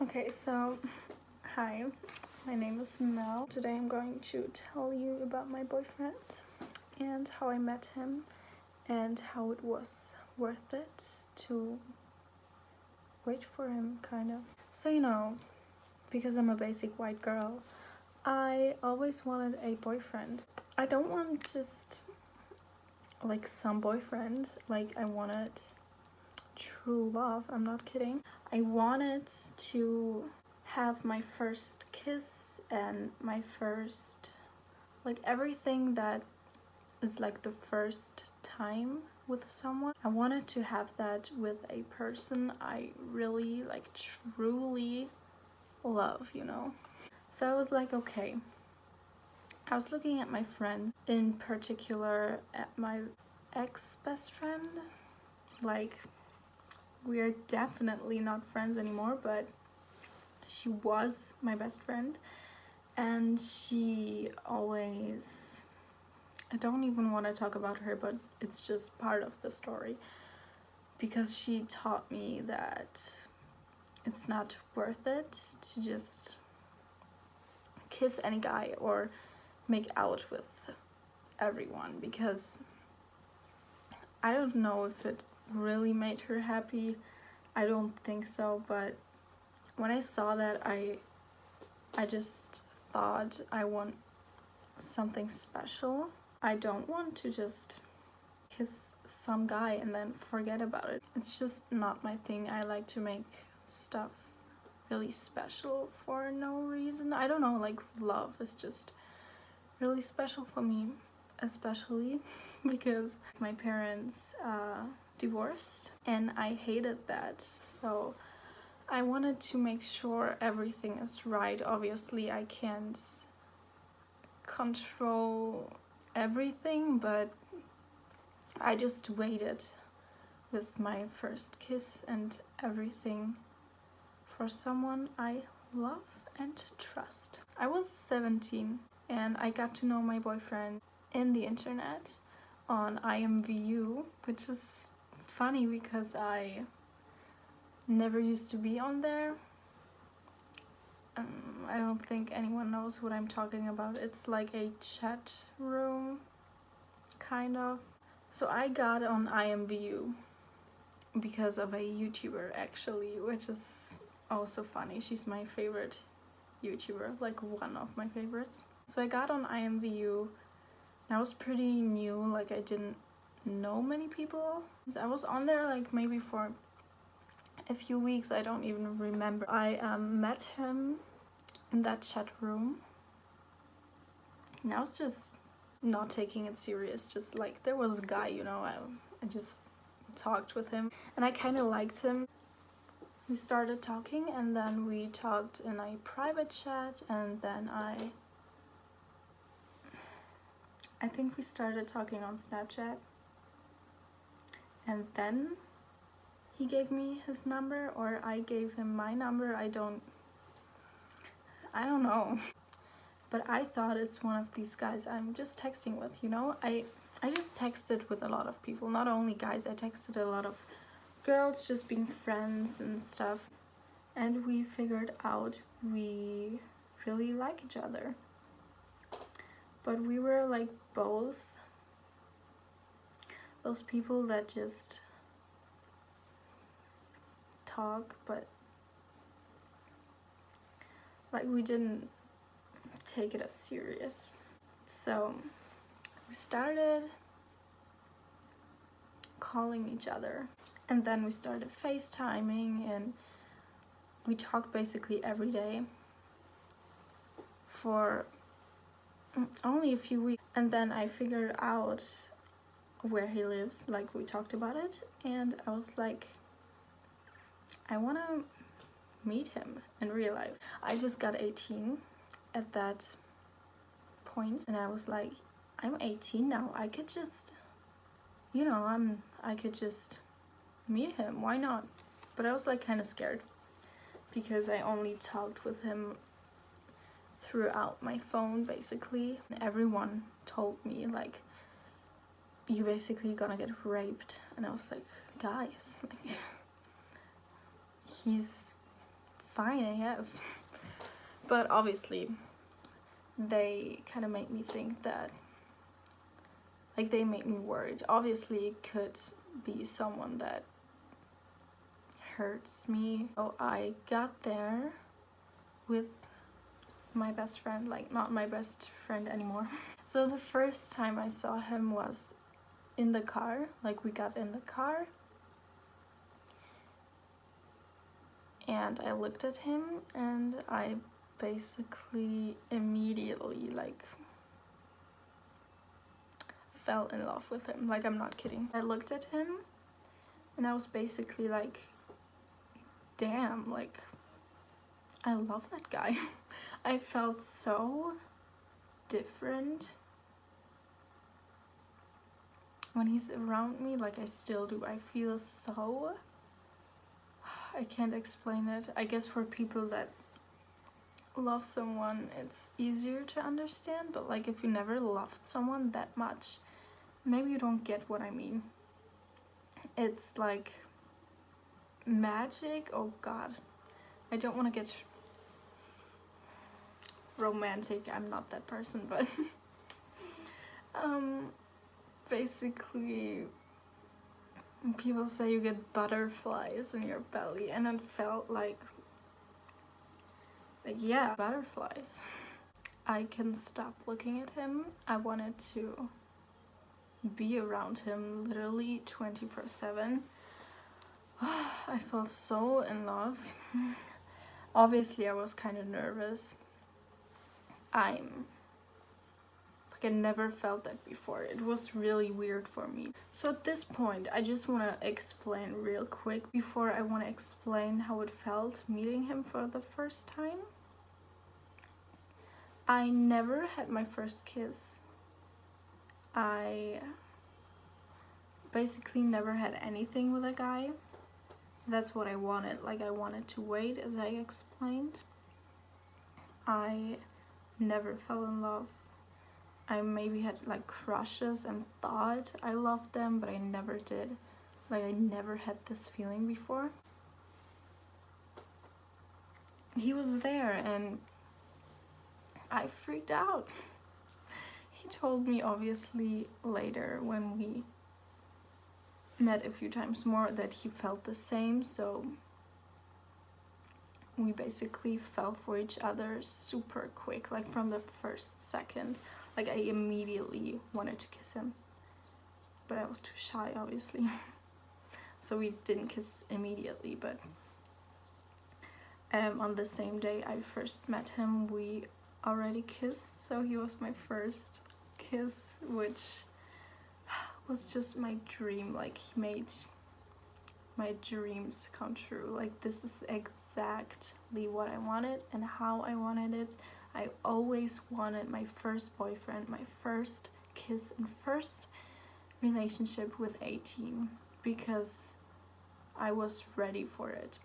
Okay, so hi, my name is Mel. Today I'm going to tell you about my boyfriend and how I met him and how it was worth it to wait for him, kind of. So, because I'm a basic white girl, I always wanted a boyfriend. I don't want just like some boyfriend, like I wanted true love. I'm not kidding. I wanted to have my first kiss and my first, like, everything that is like the first time with someone. I wanted to have that with a person I really, like, truly love, So I was like, okay. I was looking at my friends, in particular at my ex-best friend. Like, we are definitely not friends anymore, but she was my best friend, and she always, I don't even want to talk about her, but it's just part of the story, because she taught me that it's not worth it to just kiss any guy or make out with everyone, because I don't know if it really made her happy. I don't think so, but when I saw that, I just thought I want something special. I don't want to just kiss some guy and then forget about it. It's just not my thing. I like to make stuff really special for no reason. I don't know, like, love is just really special for me, especially because my parents divorced and I hated that. So I wanted to make sure everything is right. Obviously, I can't control everything, but I just waited with my first kiss and everything for someone I love and trust. I was 17 and I got to know my boyfriend in the internet on IMVU, which is funny because I never used to be on there. I don't think anyone knows what I'm talking about. It's like a chat room, kind of. So I got on IMVU because of a YouTuber, actually, which is also funny. She's my favorite YouTuber, like one of my favorites. So I got on IMVU and I was pretty new, like I didn't know many people. I was on there like maybe for a few weeks, I don't even remember. I met him in that chat room and I was just not taking it serious, just like there was a guy, I just talked with him and I kind of liked him. We started talking and then we talked in a private chat, and then I think we started talking on Snapchat, and then he gave me his number, or I gave him my number. I don't know. But I thought it's one of these guys I'm just texting with, I just texted with a lot of people, not only guys. I texted a lot of girls, just being friends and stuff. And we figured out we really like each other. But we were like both those people that just talk, but like we didn't take it as serious. So we started calling each other, and then we started FaceTiming, and we talked basically every day for only a few weeks. And then I figured out where he lives, like we talked about it, and I was like, I want to meet him in real life. I just got 18 at that point, and I was like, I'm 18 now, I could just, I could just meet him, why not? But I was like kind of scared because I only talked with him throughout my phone, basically. Everyone told me, like, you basically gonna get raped, and I was like, guys, like, he's fine AF. But obviously they kind of made me think that, like, they made me worried. Obviously it could be someone that hurts me. So I got there with my best friend, like not my best friend anymore. So the first time I saw him was in the car, like we got in the car and I looked at him and I basically immediately like fell in love with him. Like, I'm not kidding. I looked at him and I was basically like, damn, like I love that guy. I felt so different when he's around me, like I still do. I feel so, I can't explain it. I guess for people that love someone it's easier to understand, but like if you never loved someone that much, maybe you don't get what I mean. It's like magic. Oh god, I don't want to get romantic, I'm not that person, but basically people say you get butterflies in your belly, and it felt like yeah, butterflies. I couldn't stop looking at him. I wanted to be around him literally 24/7. I felt so in love. Obviously I was kind of nervous. I never felt that before. It was really weird for me. So at this point I just want to explain real quick before I want to explain how it felt meeting him for the first time. I never had my first kiss. I basically never had anything with a guy. That's what I wanted. Like, I wanted to wait, as I explained. I never fell in love. I maybe had like crushes and thought I loved them, but I never did. Like, I never had this feeling before. He was there and I freaked out. He told me obviously later when we met a few times more that he felt the same, so we basically fell for each other super quick, like from the first second. Like, I immediately wanted to kiss him, but I was too shy obviously. So we didn't kiss immediately, but on the same day I first met him we already kissed. So he was my first kiss, which was just my dream. Like, he made my dreams come true. Like, this is exactly what I wanted and how I wanted it. I always wanted my first boyfriend, my first kiss and first relationship with 18, because I was ready for it.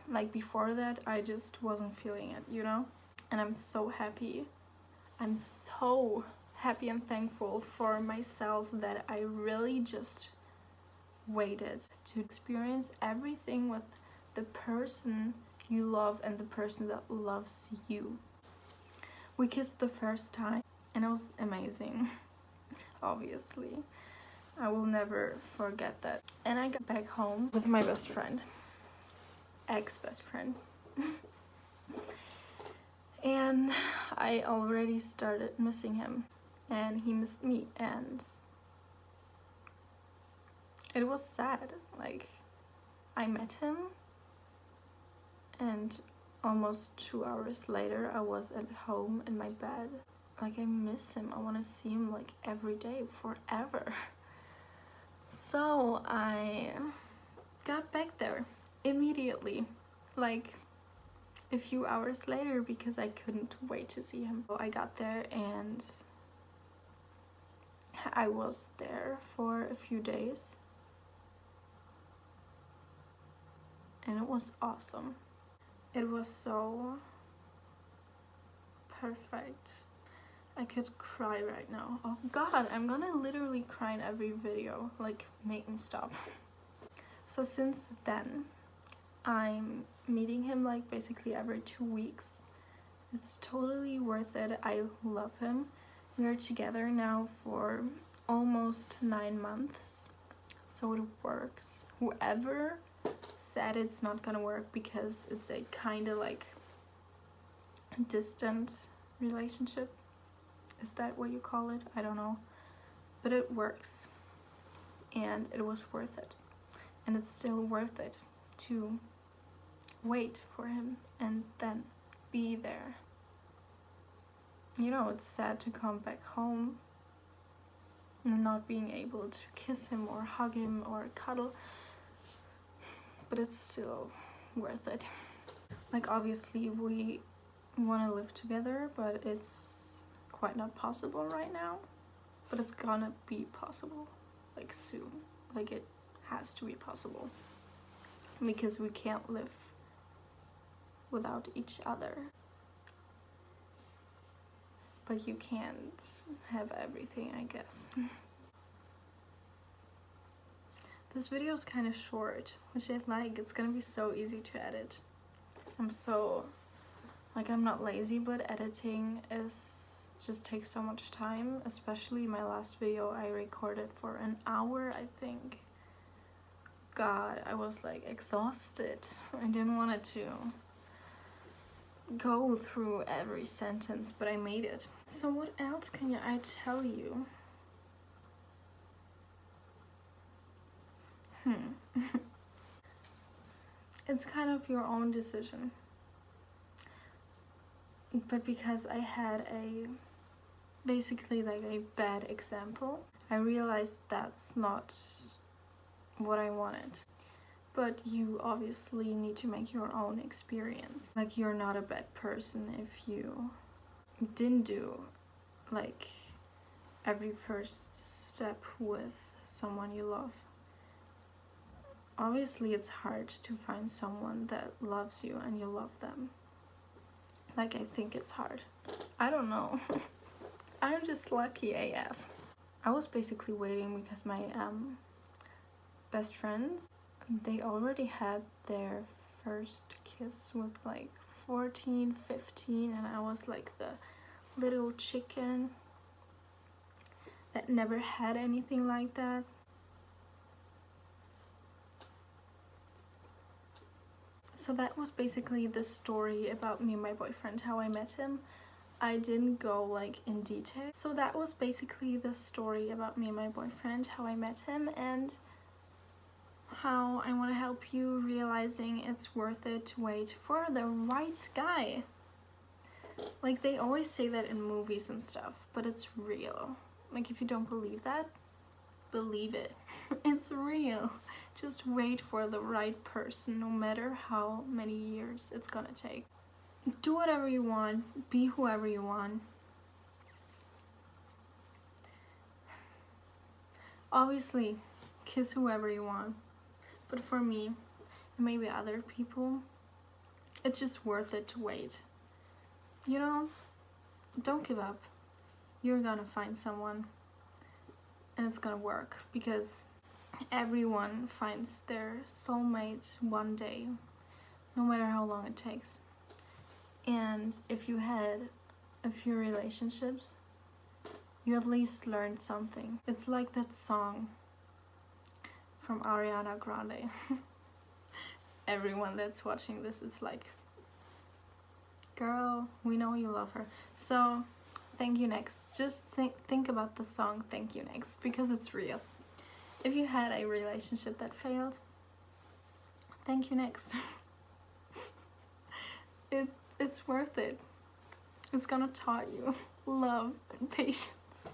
Like, before that I just wasn't feeling it, you know? And I'm so happy. I'm so happy and thankful for myself that I really just waited to experience everything with the person you love and the person that loves you. We kissed the first time and it was amazing. Obviously I will never forget that. And I got back home with my best friend, ex-best friend. And I already started missing him and he missed me, and it was sad. Like, I met him and almost 2 hours later I was at home in my bed. Like, I miss him. I want to see him like every day forever. So I got back there immediately, like a few hours later, because I couldn't wait to see him. So I got there and I was there for a few days and it was awesome. It was so perfect. I could cry right now. Oh god, I'm gonna literally cry in every video. Like, make me stop. So since then I'm meeting him like basically every 2 weeks. It's totally worth it. I love him. We are together now for almost 9 months, so it works. Whoever said it's not gonna work because it's a kind of like distant relationship, is that what you call it? I don't know, but it works, and it was worth it, and it's still worth it to wait for him and then be there. You know, it's sad to come back home and not being able to kiss him or hug him or cuddle, but it's still worth it. Like, obviously we want to live together, but it's quite not possible right now, but it's gonna be possible like soon. Like, it has to be possible because we can't live without each other. But you can't have everything, I guess. This video is kind of short, which I like. It's gonna be so easy to edit. I'm not lazy, but editing just takes so much time. Especially my last video, I recorded for an hour, I think. God, I was like exhausted. I didn't want it to go through every sentence, but I made it. So what else can I tell you? It's kind of your own decision. But because I had basically like a bad example, I realized that's not what I wanted. But you obviously need to make your own experience. Like, you're not a bad person if you didn't do like every first step with someone you love. Obviously it's hard to find someone that loves you and you love them. Like, I think it's hard. I don't know. I'm just lucky AF. I was basically waiting because my best friends, they already had their first kiss with like 14, 15, and I was like the little chicken that never had anything like that. So that was basically the story about me and my boyfriend, how I met him. I didn't go like in detail. So that was basically the story about me and my boyfriend, how I met him, and how I want to help you realizing it's worth it to wait for the right guy. Like, they always say that in movies and stuff, but it's real. Like, if you don't believe that, believe it. It's real. Just wait for the right person, no matter how many years it's gonna take. Do whatever you want, be whoever you want. Obviously, kiss whoever you want. But for me, and maybe other people, it's just worth it to wait. You know, don't give up. You're gonna find someone, and it's gonna work, because everyone finds their soulmate one day, no matter how long it takes. And if you had a few relationships, you at least learned something. It's like that song from Ariana Grande. Everyone that's watching this is like, girl, we know you love her. So thank you next. Just think about the song Thank You Next, because it's real. If you had a relationship that failed, thank you next. It's worth it. It's gonna taught you love and patience.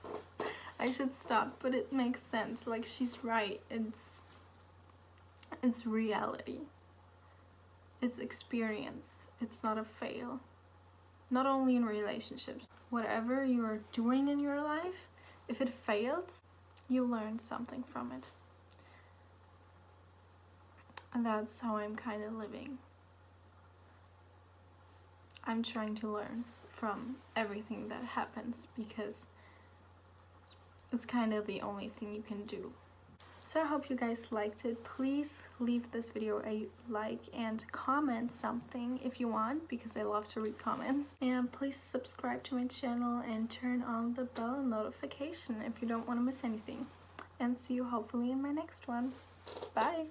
I should stop, but it makes sense. Like, she's right. It's reality. It's experience. It's not a fail. Not only in relationships. Whatever you're doing in your life, if it fails, you learn something from it. And that's how I'm kind of living. I'm trying to learn from everything that happens, because it's kind of the only thing you can do. So I hope you guys liked it. Please leave this video a like and comment something if you want, because I love to read comments. And please subscribe to my channel and turn on the bell notification if you don't want to miss anything. And see you hopefully in my next one. Bye!